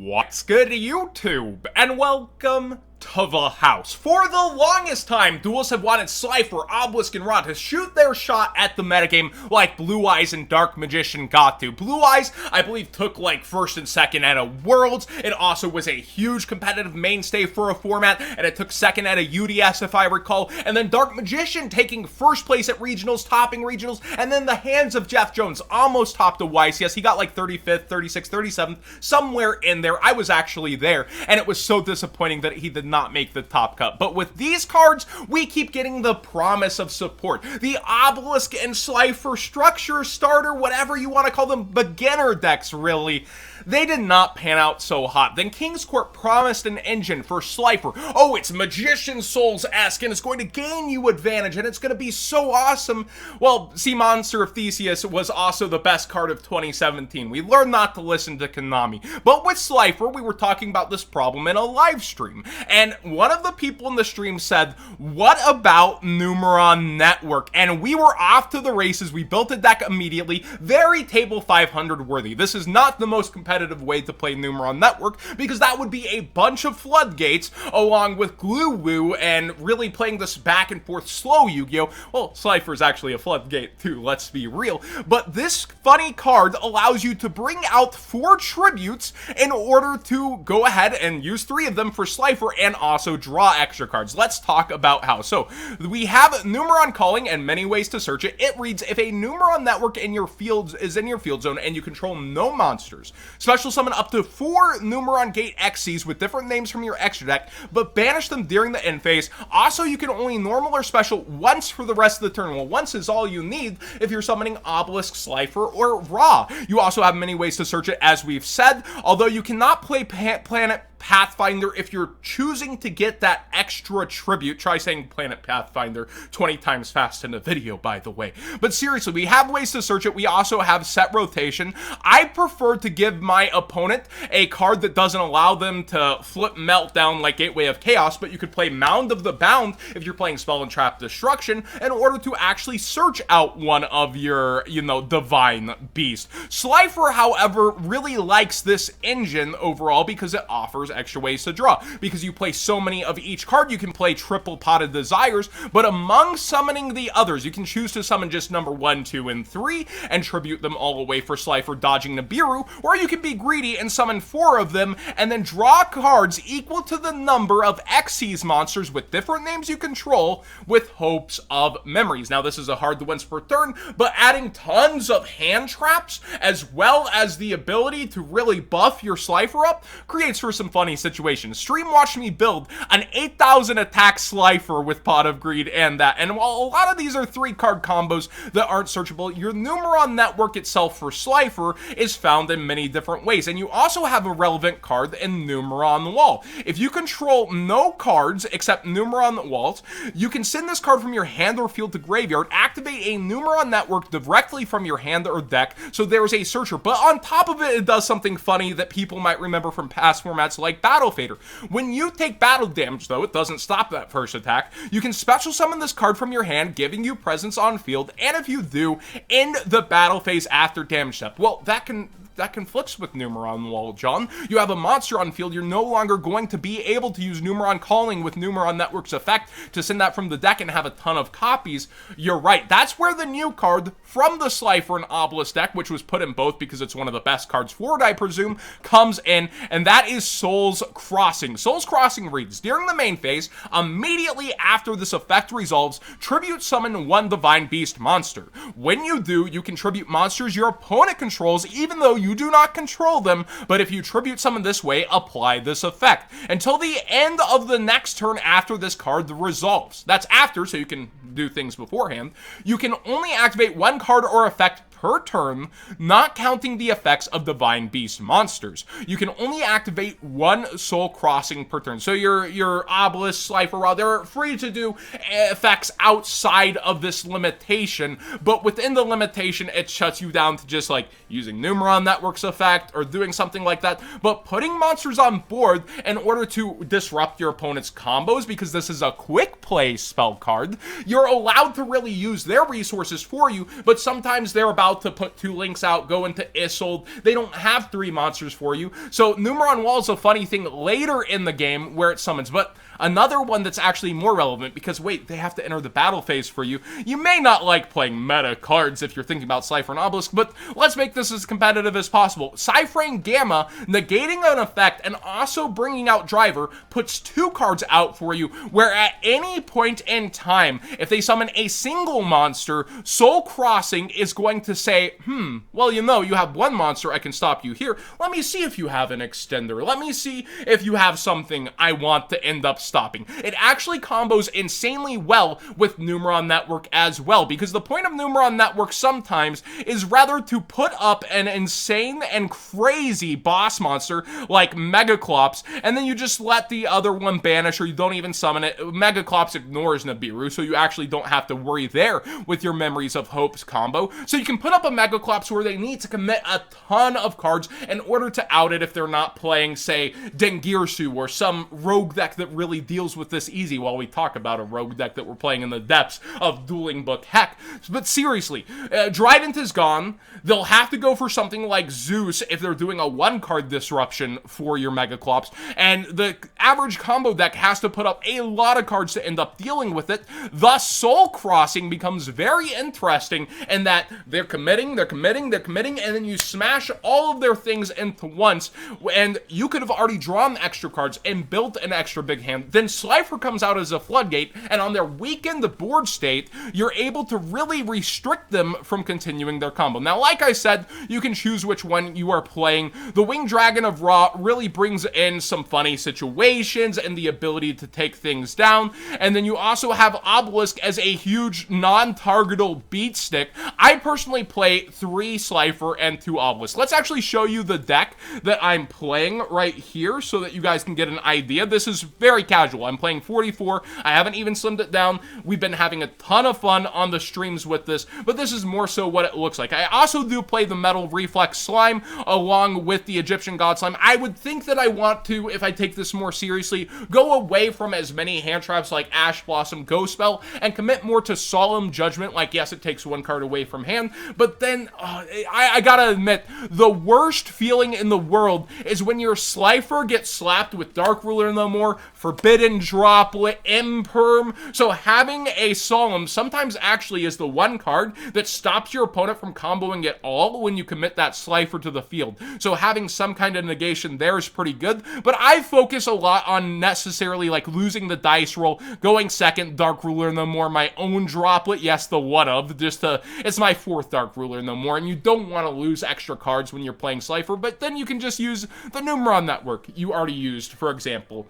What's good, YouTube? And welcome to the house. For the longest time, duels have wanted Slifer, Obelisk, and Ra to shoot their shot at the metagame like Blue Eyes and Dark Magician got to. Blue Eyes, I believe, took like first and second at a Worlds. It also was a huge competitive mainstay for a format, and it took second at a UDS, if I recall. And then Dark Magician taking first place at regionals, topping regionals, and then the hands of Jeff Jones almost topped a YCS. He got like 35th, 36th, 37th, somewhere in there. I was actually there, and it was so disappointing that he did not make the top cut. But with these cards, we keep getting the promise of support. The Obelisk and Slifer structure, starter, whatever you want to call them, beginner decks, really. They did not pan out so hot. Then King's Court promised an engine for Slifer. Oh, it's Magician Souls-esque, and it's going to gain you advantage, and it's going to be so awesome. Well, Sea Monster of Theseus was also the best card of 2017. We learned not to listen to Konami. But with Slifer, we were talking about this problem in a live stream, and one of the people in the stream said, what about Numeron Network? And we were off to the races. We built a deck immediately, very table 500 worthy. This is not the most competitive way to play Numeron Network, because that would be a bunch of floodgates along with glue woo and really playing this back and forth slow Yu-Gi-Oh! Well, Slifer is actually a floodgate too, let's be real. But this funny card allows you to bring out 4 tributes in order to go ahead and use 3 of them for Slifer and also draw extra cards. Let's talk about how. So we have Numeron Calling and many ways to search it. It reads, if a Numeron Network in your field is in your field zone and you control no monsters, special summon up to 4 Numeron Gate Xyz with different names from your extra deck, but banish them during the end phase. Also, you can only normal or special once for the rest of the turn. Well, once is all you need if you're summoning Obelisk, Slifer, or Ra. You also have many ways to search it, as we've said, although you cannot play Planet Pathfinder if you're choosing to get that extra tribute. Try saying Planet Pathfinder 20 times fast in a video, by the way. But seriously, we have ways to search it. We also have set rotation. I prefer to give my opponent a card that doesn't allow them to flip Meltdown like Gateway of Chaos, but you could play Mound of the Bound if you're playing Spell and Trap Destruction in order to actually search out one of your, Divine Beast. Slifer, however, really likes this engine overall because it offers extra ways to draw. Because you play so many of each card, you can play Triple Potted Desires, but among summoning the others, you can choose to summon just number 1, 2, and 3 and tribute them all away for Slifer dodging Nibiru, or you can be greedy and summon 4 of them and then draw cards equal to the number of Xyz monsters with different names you control with hopes of memories. Now, this is a hard to once per turn, but adding tons of hand traps as well as the ability to really buff your Slifer up creates for some funny situations. Stream watched me build an 8,000 attack Slifer with Pot of Greed and that. And while a lot of these are 3-card combos that aren't searchable, your Numeron Network itself for Slifer is found in many different ways. And you also have a relevant card in Numeron Wall. If you control no cards except Numeron Walls, you can send this card from your hand or field to graveyard, activate a Numeron Network directly from your hand or deck, so there's a searcher. But on top of it, it does something funny that people might remember from past formats like Battle Fader. When you take battle damage, though, it doesn't stop that first attack. You can special summon this card from your hand, giving you presence on field, and if you do, end the battle phase after damage step. Well, that conflicts with Numeron Wall, John. You have a monster on field, you're no longer going to be able to use Numeron Calling with Numeron Network's effect to send that from the deck and have a ton of copies. You're right. That's where the new card from the Slifer and Obelisk deck, which was put in both because it's one of the best cards for it, I presume, comes in, and that is Soul's Crossing. Soul's Crossing reads, during the main phase, immediately after this effect resolves, tribute summon 1 Divine Beast monster. When you do, you can tribute monsters your opponent controls, even though you do not control them, but if you tribute summon this way, apply this effect until the end of the next turn after this card resolves. That's after, so you can do things beforehand. You can only activate 1 card or effect per turn, not counting the effects of Divine Beast monsters. You can only activate 1 Soul Crossing per turn. So your Obelisk, Slifer, Ra, they're free to do effects outside of this limitation, but within the limitation, it shuts you down to just like using Numeron Network's effect or doing something like that. But putting monsters on board in order to disrupt your opponent's combos, because this is a quick play spell card, you're allowed to really use their resources for you, but sometimes they're about about to put 2 links out, go into Isolde. They don't have 3 monsters for you. So Numeron Wall is a funny thing later in the game where it summons. But another one that's actually more relevant, because wait, they have to enter the battle phase for you. You may not like playing meta cards if you're thinking about Slifer and Obelisk, but let's make this as competitive as possible. Cypherane Gamma, negating an effect and also bringing out Driver, puts 2 cards out for you, where at any point in time, if they summon a single monster, Soul Crossing is going to say, well, you know, you have 1 monster, I can stop you here. Let me see if you have an extender. Let me see if you have something I want to end up stopping. It actually combos insanely well with Numeron Network as well, because the point of Numeron Network sometimes is rather to put up an insane and crazy boss monster like Megaclops, and then you just let the other one banish, or you don't even summon it. Megaclops ignores Nibiru, so you actually don't have to worry there with your Memories of Hope's combo. So you can put up a Megaclops where they need to commit a ton of cards in order to out it if they're not playing, say, Dengirsu or some rogue deck that really deals with this easy, while we talk about a rogue deck that we're playing in the depths of Dueling Book Heck. But seriously, Trident is gone. They'll have to go for something like Zeus if they're doing a 1-card disruption for your Megaclops, and the average combo deck has to put up a lot of cards to end up dealing with it. Thus, Soul Crossing becomes very interesting in that they're committing, and then you smash all of their things into once, and you could have already drawn extra cards and built an extra big hand. Then Slifer comes out as a floodgate, and on their weakened board state, you're able to really restrict them from continuing their combo. Now, like I said, you can choose which one you are playing. The Winged Dragon of Ra really brings in some funny situations and the ability to take things down, and then you also have Obelisk as a huge non-targetable beat stick. I personally play 3 Slifer and 2 Obelisk. Let's actually show you the deck that I'm playing right here so that you guys can get an idea. This is very casual. I'm playing 44. I haven't even slimmed it down. We've been having a ton of fun on the streams with this, but this is more so what it looks like. I also do play the Metal Reflex Slime along with the Egyptian God Slime. I would think that I want to, if I take this more seriously, go away from as many hand traps like Ash Blossom, Ghost Spell, and commit more to Solemn Judgment. Like, yes, it takes 1 card away from hand, but then I gotta admit, the worst feeling in the world is when your Slifer gets slapped with Dark Ruler No More, Forbidden Droplet, Imperm. So having a Solemn sometimes actually is the 1 card that stops your opponent from comboing at all when you commit that Slifer to the field. So having some kind of negation there is pretty good, but I focus a lot on necessarily like losing the dice roll, going second, Dark Ruler No More, my own Droplet, yes, the one of, it's my 4th Dark Ruler No More, and you don't want to lose extra cards when you're playing Slifer, but then you can just use the Numeron Network you already used, for example.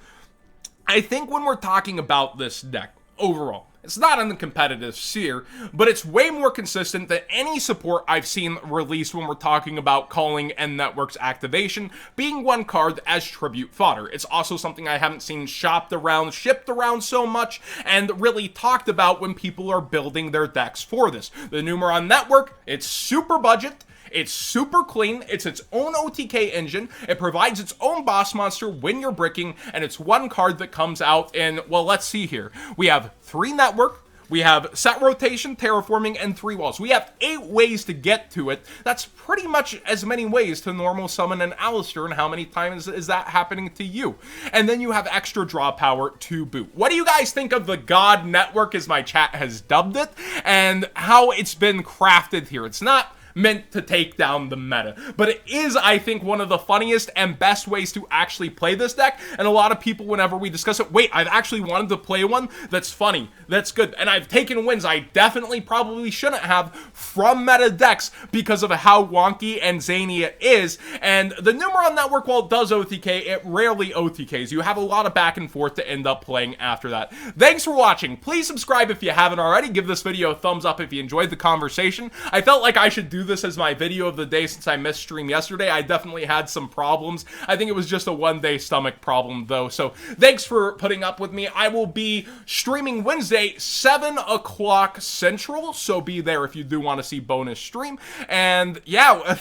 I think when we're talking about this deck, overall, it's not in the competitive sphere, but it's way more consistent than any support I've seen released when we're talking about calling and Network's activation being 1 card as tribute fodder. It's also something I haven't seen shopped around, shipped around so much, and really talked about when people are building their decks for this. The Numeron Network, it's super budget. It's super clean, it's its own OTK engine, it provides its own boss monster when you're bricking, and it's 1 card that comes out in, well, let's see here. We have 3 Network, we have set rotation, terraforming, and 3 walls. We have 8 ways to get to it. That's pretty much as many ways to normal summon an Alistair, and how many times is that happening to you? And then you have extra draw power to boot. What do you guys think of the God Network, as my chat has dubbed it, and how it's been crafted here? It's not meant to take down the meta, but it is, I think, one of the funniest and best ways to actually play this deck. And a lot of people, whenever we discuss it, wait, I've actually wanted to play one that's funny, that's good, and I've taken wins I definitely probably shouldn't have from meta decks because of how wonky and zany it is. And the Numeron Network, while it does OTK, it rarely OTKs. You have a lot of back and forth to end up playing after that. Thanks for watching. Please subscribe if you haven't already. Give this video a thumbs up if you enjoyed the conversation. I felt like I should do this as my video of the day since I missed stream yesterday. I definitely had some problems. I think it was just a 1-day stomach problem though. So thanks for putting up with me. I will be streaming Wednesday, 7 o'clock Central. So be there if you do want to see bonus stream. And yeah,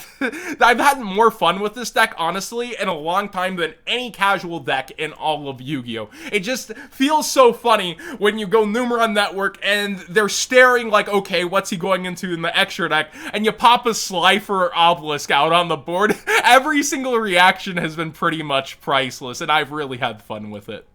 I've had more fun with this deck, honestly, in a long time than any casual deck in all of Yu-Gi-Oh! It just feels so funny when you go Numeron Network and they're staring like, okay, what's he going into in the extra deck? And you pop pop a Slifer or Obelisk out on the board. Every single reaction has been pretty much priceless, and I've really had fun with it.